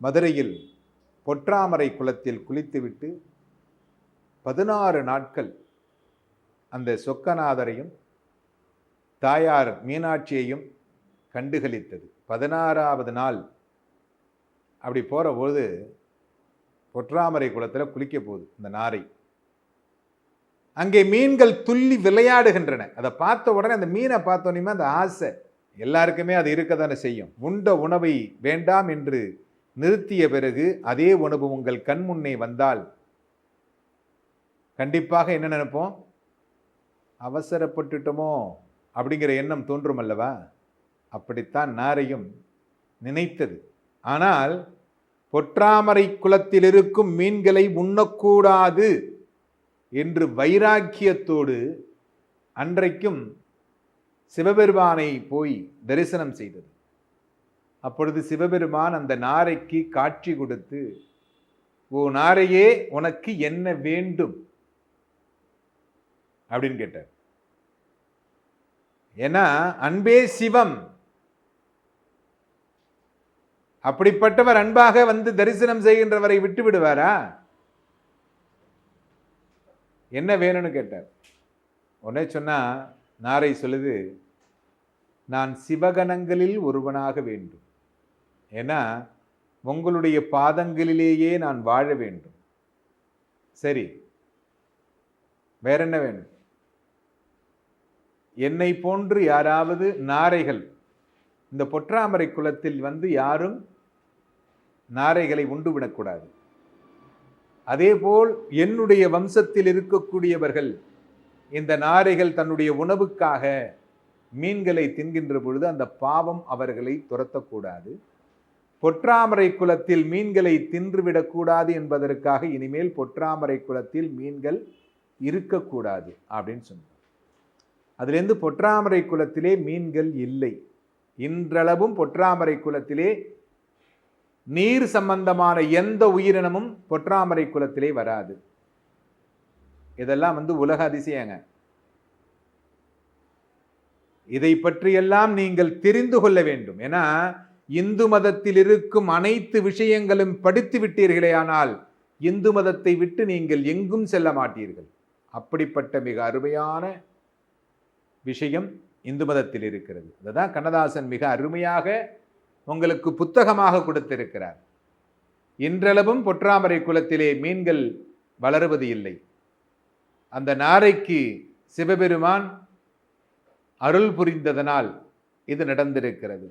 மதுரையில் பொற்றாமரை குளத்தில் குளித்துவிட்டு 16 நாட்கள் அந்த சொக்கநாதரையும் தாயார் மீனாட்சியையும் கண்டுகளித்தது. 16வது நாள் அப்படி போகிற போது பொற்றாமரை குளத்தில் குளிக்க போகுது இந்த நாரை. அங்கே மீன்கள் துள்ளி விளையாடுகின்றன. அதை பார்த்த உடனே அந்த மீனை பார்த்தோன்னே அந்த ஆசை எல்லாருக்குமே அது இருக்கத்தானே செய்யும். உண்ட உணவை வேண்டாம் என்று நிறுத்திய பிறகு அதே உணவு உங்கள் கண் முன்னே வந்தால் கண்டிப்பாக என்ன நினைப்போம்? அவசரப்பட்டுட்டோமோ அப்படிங்கிற எண்ணம் தோன்றும் அல்லவா? அப்படித்தான் நாரையும் நினைத்தது. ஆனால் பொற்றாமரை குளத்தில் இருக்கும் மீன்களை உண்ணக்கூடாது என்று வைராக்கியத்தோடு அன்றைக்கும் சிவபெருமானை போய் தரிசனம் செய்தது. அப்பொழுது சிவபெருமான் அந்த நாரைக்கு காட்சி கொடுத்து, ஓ நாரையே, உனக்கு என்ன வேண்டும் அப்படின்னு கேட்டார். ஏன்னா அன்பே சிவம். அப்படிப்பட்டவர் அன்பாக வந்து தரிசனம் செய்கின்றவரை விட்டு விடுவாரா? என்ன வேணும்னு கேட்டார். உடனே சொன்னா நாரை சொல்லுது, நான் சிவகணங்களில் ஒருவனாக வேண்டும். ஏன்னா உங்களுடைய பாதங்களிலேயே நான் வாழ வேண்டும். சரி, வேற என்ன வேணும்? என்னை போன்று யாராவது நாரைகள் இந்த பொற்றாமரை குளத்தில் வந்து யாரும் நாரைகளை உண்டு விடக்கூடாது. அதேபோல் என்னுடைய வம்சத்தில் இருக்கக்கூடியவர்கள் இந்த நாரைகள் தன்னுடைய உணவுக்காக மீன்களை தின்கின்ற பொழுது அந்த பாவம் அவர்களை துரத்தக்கூடாது. பொற்றாமரை குளத்தில் மீன்களை தின்றுவிடக்கூடாது என்பதற்காக இனிமேல் பொற்றாமரை குளத்தில் மீன்கள் இருக்கக்கூடாது அப்படின்னு சொன்னார். அதிலிருந்து பொற்றாமரை குளத்திலே மீன்கள் இல்லை. இன்றளவும் பொற்றாமரை குளத்திலே நீர் சம்பந்தமான எந்த உயிரினமும் பொற்றாமரை குளத்திலே வராது. இதெல்லாம் உலக அதிசயங்க. இதை பற்றியெல்லாம் நீங்கள் தெரிந்து கொள்ள வேண்டும். ஏன்னா இந்து மதத்தில் இருக்கும் அனைத்து விஷயங்களும் படித்து விட்டீர்களே, ஆனால் இந்து மதத்தை விட்டு நீங்கள் எங்கும் செல்ல மாட்டீர்கள். அப்படிப்பட்ட மிக அருமையான விஷயம் இந்து மதத்தில் இருக்கிறது. அதுதான் கண்ணதாசன் மிக அருமையாக உங்களுக்கு புத்தகமாக கொடுத்திருக்கிறார். இன்றளவும் பொற்றாமரை குளத்திலே மீன்கள் வளருவது இல்லை. அந்த நாரைக்கு சிவபெருமான் அருள் புரிந்ததனால் இது நடந்திருக்கிறது.